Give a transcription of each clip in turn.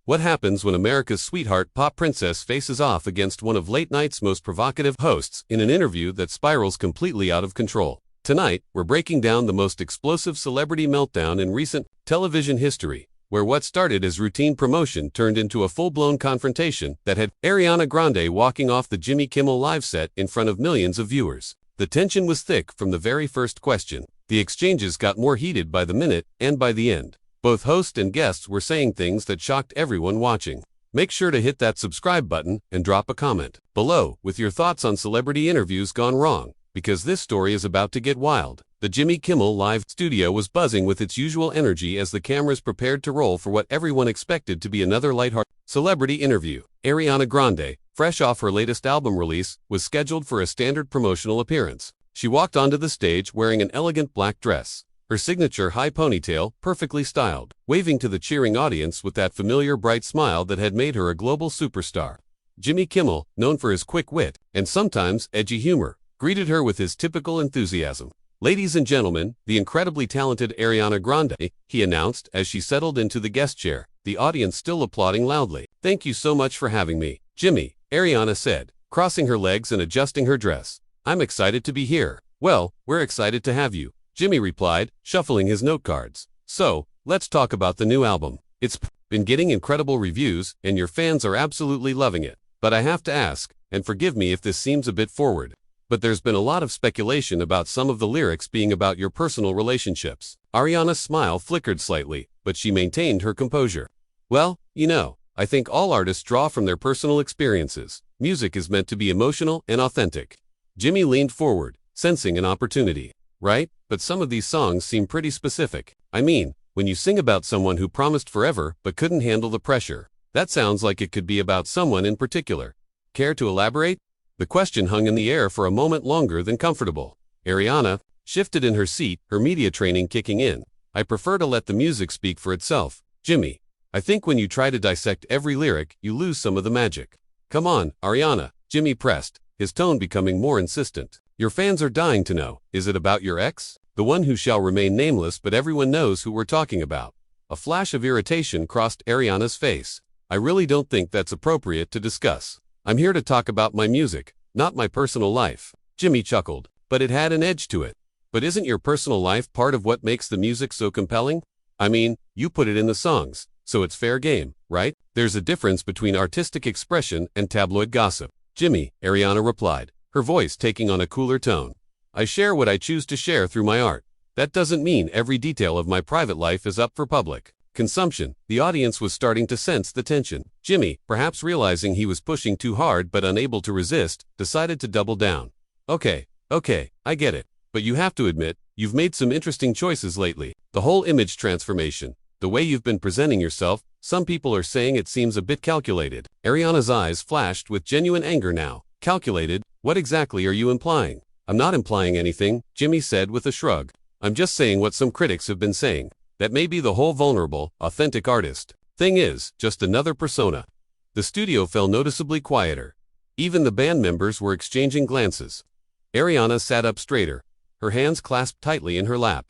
What happens when America's sweetheart pop princess faces off against one of late night's most provocative hosts in an interview that spirals completely out of control? Tonight, we're breaking down the most explosive celebrity meltdown in recent television history, where what started as routine promotion turned into a full-blown confrontation that had Ariana Grande walking off the Jimmy Kimmel live set in front of millions of viewers. The tension was thick from the very first question. The exchanges got more heated by the minute, and by the end, both host and guests were saying things that shocked everyone watching. Make sure to hit that subscribe button and drop a comment below with your thoughts on celebrity interviews gone wrong, because this story is about to get wild. The Jimmy Kimmel live studio was buzzing with its usual energy as the cameras prepared to roll for what everyone expected to be another lighthearted celebrity interview. Ariana Grande, fresh off her latest album release, was scheduled for a standard promotional appearance. She walked onto the stage wearing an elegant black dress, her signature high ponytail perfectly styled, waving to the cheering audience with that familiar bright smile that had made her a global superstar. Jimmy Kimmel, known for his quick wit and sometimes edgy humor, greeted her with his typical enthusiasm. "Ladies and gentlemen, the incredibly talented Ariana Grande," he announced as she settled into the guest chair, the audience still applauding loudly. "Thank you so much for having me, Jimmy," Ariana said, crossing her legs and adjusting her dress. "I'm excited to be here." "Well, we're excited to have you," Jimmy replied, shuffling his note cards. "So, let's talk about the new album. It's been getting incredible reviews, and your fans are absolutely loving it. But I have to ask, and forgive me if this seems a bit forward, but there's been a lot of speculation about some of the lyrics being about your personal relationships." Ariana's smile flickered slightly, but she maintained her composure. "Well, I think all artists draw from their personal experiences. Music is meant to be emotional and authentic." Jimmy leaned forward, sensing an opportunity. "Right, but some of these songs seem pretty specific. I mean, when you sing about someone who promised forever but couldn't handle the pressure, that sounds like it could be about someone in particular. Care to elaborate?" The question hung in the air for a moment longer than comfortable. Ariana shifted in her seat, her media training kicking in. "I prefer to let the music speak for itself, Jimmy. I think when you try to dissect every lyric, you lose some of the magic." "Come on, Ariana," Jimmy pressed, his tone becoming more insistent. "Your fans are dying to know, is it about your ex? The one who shall remain nameless, but everyone knows who we're talking about." A flash of irritation crossed Ariana's face. "I really don't think that's appropriate to discuss. I'm here to talk about my music, not my personal life." Jimmy chuckled, but it had an edge to it. "But isn't your personal life part of what makes the music so compelling? I mean, you put it in the songs, so it's fair game, right? There's a difference between artistic expression and tabloid gossip." "Jimmy," Ariana replied, her voice taking on a cooler tone, "I share what I choose to share through my art. That doesn't mean every detail of my private life is up for public consumption." The audience was starting to sense the tension. Jimmy, perhaps realizing he was pushing too hard but unable to resist, decided to double down. Okay, I get it. But you have to admit, you've made some interesting choices lately. The whole image transformation, the way you've been presenting yourself, some people are saying it seems a bit calculated." Ariana's eyes flashed with genuine anger now. "Calculated? What exactly are you implying?" "I'm not implying anything," Jimmy said with a shrug. "I'm just saying what some critics have been saying. That may be the whole vulnerable, authentic artist thing is just another persona." The studio fell noticeably quieter. Even the band members were exchanging glances. Ariana sat up straighter, her hands clasped tightly in her lap.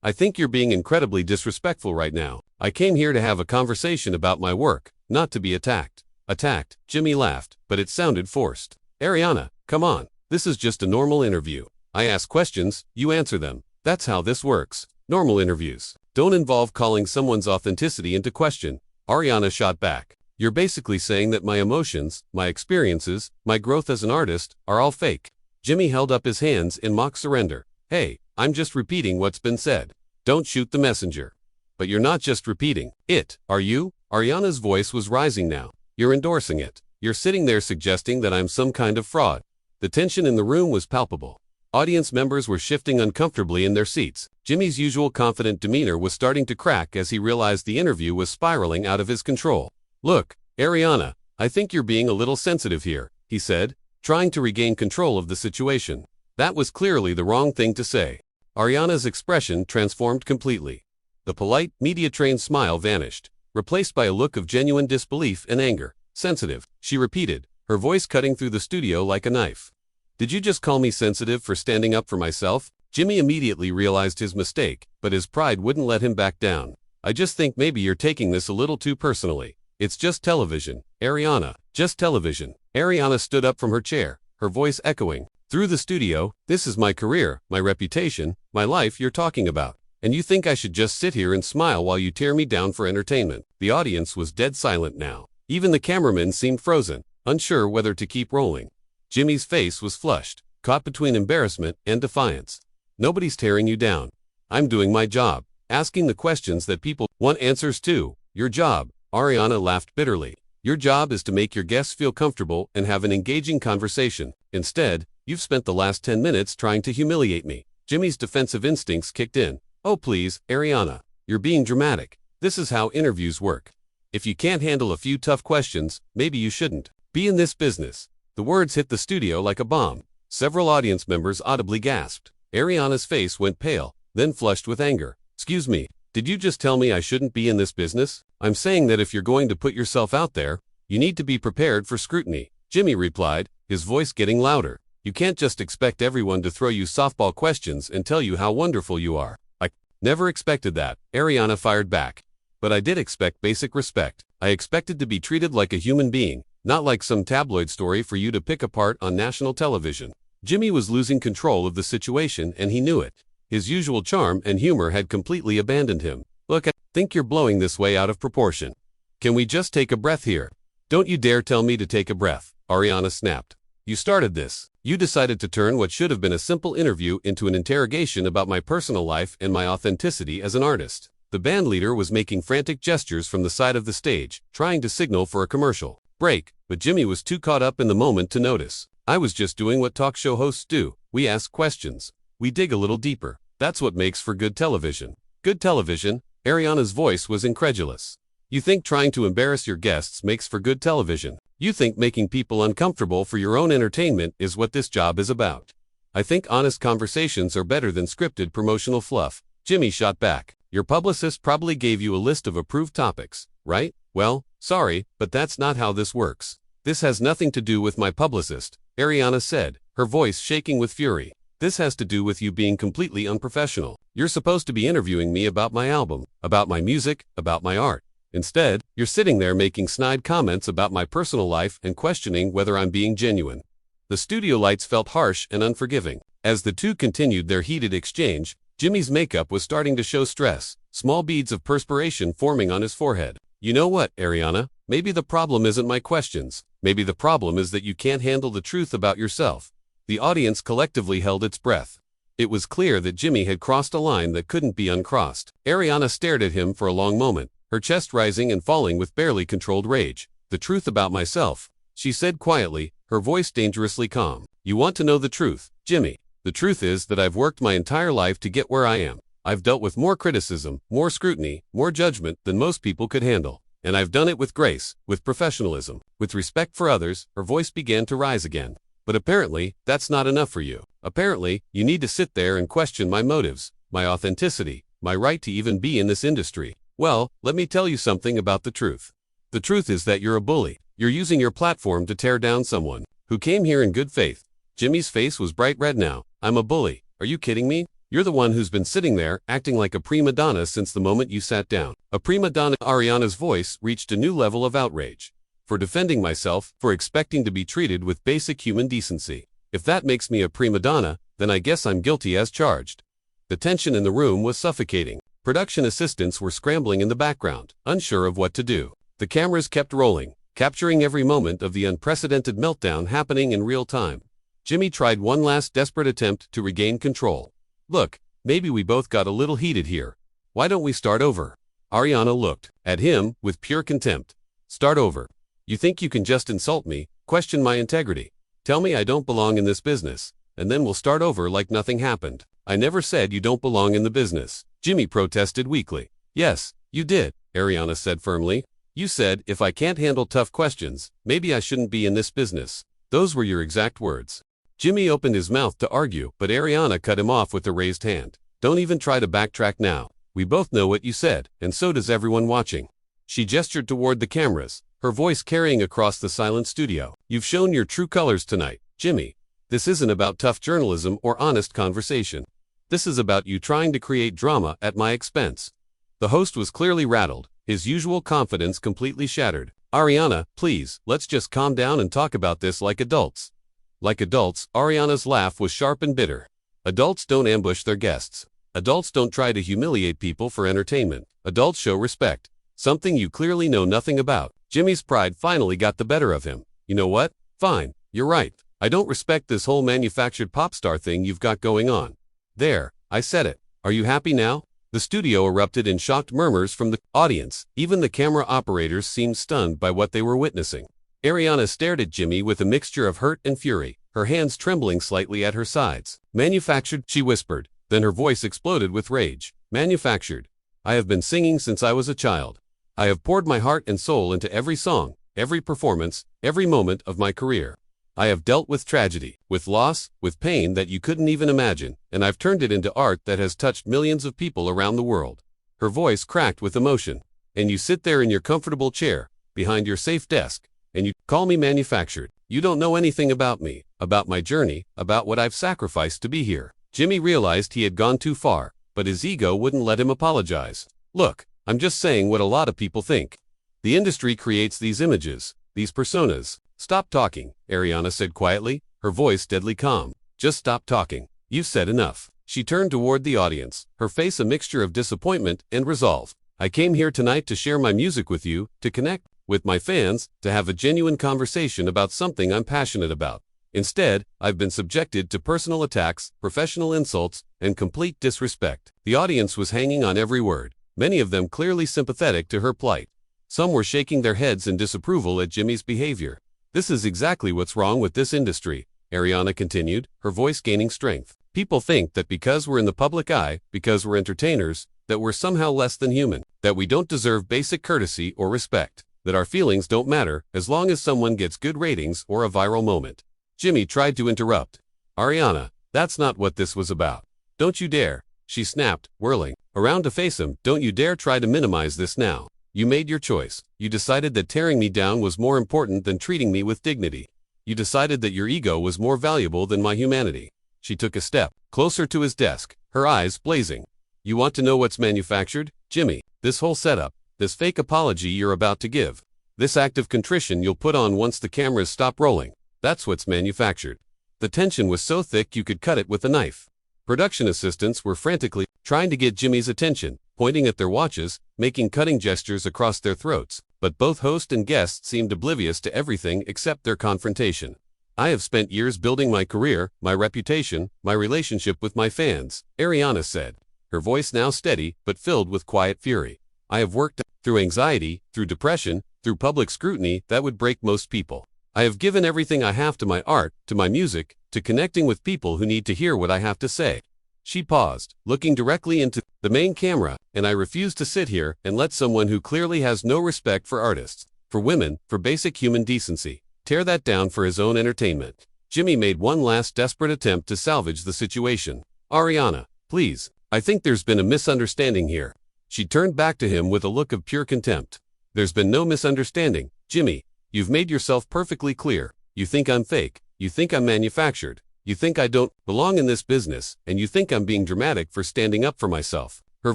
"I think you're being incredibly disrespectful right now. I came here to have a conversation about my work, not to be attacked." "Attacked?" Jimmy laughed, but it sounded forced. "Ariana, come on. This is just a normal interview. I ask questions, you answer them. That's how this works. Normal interviews don't involve calling someone's authenticity into question." Ariana shot back. "You're basically saying that my emotions, my experiences, my growth as an artist, are all fake." Jimmy held up his hands in mock surrender. "Hey, I'm just repeating what's been said. Don't shoot the messenger." "But you're not just repeating it, are you?" Ariana's voice was rising now. "You're endorsing it. You're sitting there suggesting that I'm some kind of fraud." The tension in the room was palpable. Audience members were shifting uncomfortably in their seats. Jimmy's usual confident demeanor was starting to crack as he realized the interview was spiraling out of his control. "Look, Ariana, I think you're being a little sensitive here," he said, trying to regain control of the situation. That was clearly the wrong thing to say. Ariana's expression transformed completely. The polite, media-trained smile vanished, replaced by a look of genuine disbelief and anger. "Sensitive," she repeated, her voice cutting through the studio like a knife. "Did you just call me sensitive for standing up for myself?" Jimmy immediately realized his mistake, but his pride wouldn't let him back down. "I just think maybe you're taking this a little too personally." It's just television, Ariana. Just television. Ariana stood up from her chair, her voice echoing through the studio. This is my career, my reputation, my life you're talking about. And you think I should just sit here and smile while you tear me down for entertainment? The audience was dead silent now. Even the cameraman seemed frozen, unsure whether to keep rolling. Jimmy's face was flushed, caught between embarrassment and defiance. Nobody's tearing you down. I'm doing my job, asking the questions that people want answers to. Your job, Ariana laughed bitterly. Your job is to make your guests feel comfortable and have an engaging conversation. Instead, you've spent the last 10 minutes trying to humiliate me. Jimmy's defensive instincts kicked in. Oh please, Ariana, you're being dramatic. This is how interviews work. If you can't handle a few tough questions, maybe you shouldn't be in this business. The words hit the studio like a bomb. Several audience members audibly gasped. Ariana's face went pale, then flushed with anger. Excuse me, did you just tell me I shouldn't be in this business? I'm saying that if you're going to put yourself out there, you need to be prepared for scrutiny. Jimmy replied, his voice getting louder. You can't just expect everyone to throw you softball questions and tell you how wonderful you are. I never expected that, Ariana fired back. But I did expect basic respect. I expected to be treated like a human being, not like some tabloid story for you to pick apart on national television. Jimmy was losing control of the situation and he knew it. His usual charm and humor had completely abandoned him. Look, I think you're blowing this way out of proportion. Can we just take a breath here? Don't you dare tell me to take a breath, Ariana snapped. You started this. You decided to turn what should have been a simple interview into an interrogation about my personal life and my authenticity as an artist. The band leader was making frantic gestures from the side of the stage, trying to signal for a commercial break, but Jimmy was too caught up in the moment to notice. I was just doing what talk show hosts do. We ask questions. We dig a little deeper. That's what makes for good television. Good television? Ariana's voice was incredulous. You think trying to embarrass your guests makes for good television? You think making people uncomfortable for your own entertainment is what this job is about? I think honest conversations are better than scripted promotional fluff. Jimmy shot back. Your publicist probably gave you a list of approved topics, right? Well, sorry, but that's not how this works. This has nothing to do with my publicist, Ariana said, her voice shaking with fury. This has to do with you being completely unprofessional. You're supposed to be interviewing me about my album, about my music, about my art. Instead, you're sitting there making snide comments about my personal life and questioning whether I'm being genuine. The studio lights felt harsh and unforgiving. As the two continued their heated exchange, Jimmy's makeup was starting to show stress, small beads of perspiration forming on his forehead. You know what, Ariana? Maybe the problem isn't my questions. Maybe the problem is that you can't handle the truth about yourself. The audience collectively held its breath. It was clear that Jimmy had crossed a line that couldn't be uncrossed. Ariana stared at him for a long moment, her chest rising and falling with barely controlled rage. The truth about myself, she said quietly, her voice dangerously calm. You want to know the truth, Jimmy? The truth is that I've worked my entire life to get where I am. I've dealt with more criticism, more scrutiny, more judgment than most people could handle. And I've done it with grace, with professionalism, with respect for others. Her voice began to rise again. But apparently, that's not enough for you. Apparently, you need to sit there and question my motives, my authenticity, my right to even be in this industry. Well, let me tell you something about the truth. The truth is that you're a bully. You're using your platform to tear down someone who came here in good faith. Jimmy's face was bright red now. I'm a bully. Are you kidding me? You're the one who's been sitting there, acting like a prima donna since the moment you sat down. A prima donna. Ariana's voice reached a new level of outrage. For defending myself, for expecting to be treated with basic human decency. If that makes me a prima donna, then I guess I'm guilty as charged. The tension in the room was suffocating. Production assistants were scrambling in the background, unsure of what to do. The cameras kept rolling, capturing every moment of the unprecedented meltdown happening in real time. Jimmy tried one last desperate attempt to regain control. Look, maybe we both got a little heated here. Why don't we start over? Ariana looked at him with pure contempt. Start over. You think you can just insult me, question my integrity, tell me I don't belong in this business, and then we'll start over like nothing happened. I never said you don't belong in the business, Jimmy protested weakly. Yes, you did, Ariana said firmly. You said, if I can't handle tough questions, maybe I shouldn't be in this business. Those were your exact words. Jimmy opened his mouth to argue, but Ariana cut him off with a raised hand. Don't even try to backtrack now. We both know what you said, and so does everyone watching. She gestured toward the cameras, her voice carrying across the silent studio. You've shown your true colors tonight, Jimmy. This isn't about tough journalism or honest conversation. This is about you trying to create drama at my expense. The host was clearly rattled, his usual confidence completely shattered. Ariana, please, let's just calm down and talk about this like adults. Like adults, Ariana's laugh was sharp and bitter. Adults don't ambush their guests. Adults don't try to humiliate people for entertainment. Adults show respect. Something you clearly know nothing about. Jimmy's pride finally got the better of him. You know what? Fine, you're right. I don't respect this whole manufactured pop star thing you've got going on. There, I said it. Are you happy now? The studio erupted in shocked murmurs from the audience. Even the camera operators seemed stunned by what they were witnessing. Ariana stared at Jimmy with a mixture of hurt and fury, her hands trembling slightly at her sides. Manufactured, she whispered. Then her voice exploded with rage. Manufactured. I have been singing since I was a child. I have poured my heart and soul into every song, every performance, every moment of my career. I have dealt with tragedy, with loss, with pain that you couldn't even imagine, and I've turned it into art that has touched millions of people around the world. Her voice cracked with emotion. And you sit there in your comfortable chair, behind your safe desk, and you call me manufactured. You don't know anything about me, about my journey, about what I've sacrificed to be here. Jimmy realized he had gone too far, but his ego wouldn't let him apologize. Look, I'm just saying what a lot of people think. The industry creates these images, these personas. Stop talking, Ariana said quietly, her voice deadly calm. Just stop talking. You've said enough. She turned toward the audience, her face a mixture of disappointment and resolve. I came here tonight to share my music with you, to connect with my fans, to have a genuine conversation about something I'm passionate about. Instead, I've been subjected to personal attacks, professional insults, and complete disrespect. The audience was hanging on every word, many of them clearly sympathetic to her plight. Some were shaking their heads in disapproval at Jimmy's behavior. This is exactly what's wrong with this industry, Ariana continued, her voice gaining strength. People think that because we're in the public eye, because we're entertainers, that we're somehow less than human, that we don't deserve basic courtesy or respect, that our feelings don't matter as long as someone gets good ratings or a viral moment. Jimmy tried to interrupt. Ariana, that's not what this was about. Don't you dare, she snapped, whirling around to face him. Don't you dare try to minimize this now. You made your choice. You decided that tearing me down was more important than treating me with dignity. You decided that your ego was more valuable than my humanity. She took a step closer to his desk, her eyes blazing. You want to know what's manufactured? Jimmy, this whole setup, this fake apology you're about to give, this act of contrition you'll put on once the cameras stop rolling, that's what's manufactured. The tension was so thick you could cut it with a knife. Production assistants were frantically trying to get Jimmy's attention, pointing at their watches, making cutting gestures across their throats, but both host and guest seemed oblivious to everything except their confrontation. I have spent years building my career, my reputation, my relationship with my fans, Ariana said, her voice now steady but filled with quiet fury. I have worked through anxiety, through depression, through public scrutiny that would break most people. I have given everything I have to my art, to my music, to connecting with people who need to hear what I have to say. She paused, looking directly into the main camera, and I refuse to sit here and let someone who clearly has no respect for artists, for women, for basic human decency, tear that down for his own entertainment. Jimmy made one last desperate attempt to salvage the situation. Ariana, please, I think there's been a misunderstanding here. She turned back to him with a look of pure contempt. There's been no misunderstanding, Jimmy. You've made yourself perfectly clear. You think I'm fake. You think I'm manufactured. You think I don't belong in this business, and you think I'm being dramatic for standing up for myself. Her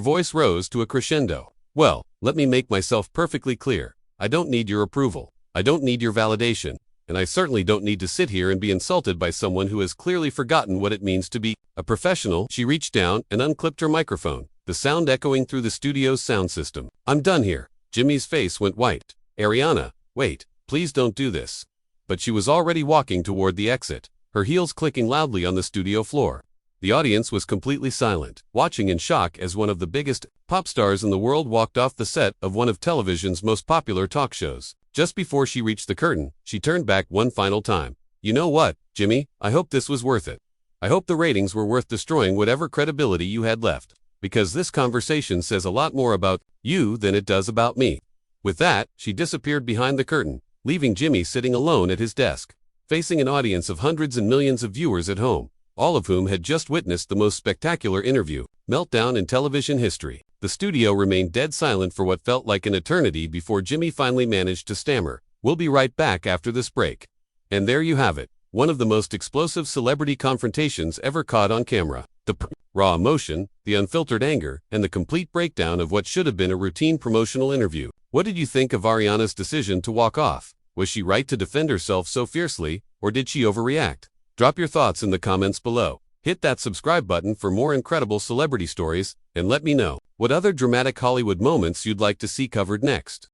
voice rose to a crescendo. Well, let me make myself perfectly clear. I don't need your approval. I don't need your validation. And I certainly don't need to sit here and be insulted by someone who has clearly forgotten what it means to be a professional. She reached down and unclipped her microphone, the sound echoing through the studio's sound system. I'm done here. Jimmy's face went white. Ariana, wait, please don't do this. But she was already walking toward the exit, her heels clicking loudly on the studio floor. The audience was completely silent, watching in shock as one of the biggest pop stars in the world walked off the set of one of television's most popular talk shows. Just before she reached the curtain, she turned back one final time. You know what, Jimmy? I hope this was worth it. I hope the ratings were worth destroying whatever credibility you had left, because this conversation says a lot more about you than it does about me. With that, she disappeared behind the curtain, leaving Jimmy sitting alone at his desk, facing an audience of hundreds and millions of viewers at home, all of whom had just witnessed the most spectacular meltdown in television history. The studio remained dead silent for what felt like an eternity before Jimmy finally managed to stammer, "We'll be right back after this break." And there you have it. one of the most explosive celebrity confrontations ever caught on camera. The raw emotion, the unfiltered anger, and the complete breakdown of what should have been a routine promotional interview. What did you think of Ariana's decision to walk off? Was she right to defend herself so fiercely, or did she overreact? Drop your thoughts in the comments below. Hit that subscribe button for more incredible celebrity stories, and let me know what other dramatic Hollywood moments you'd like to see covered next.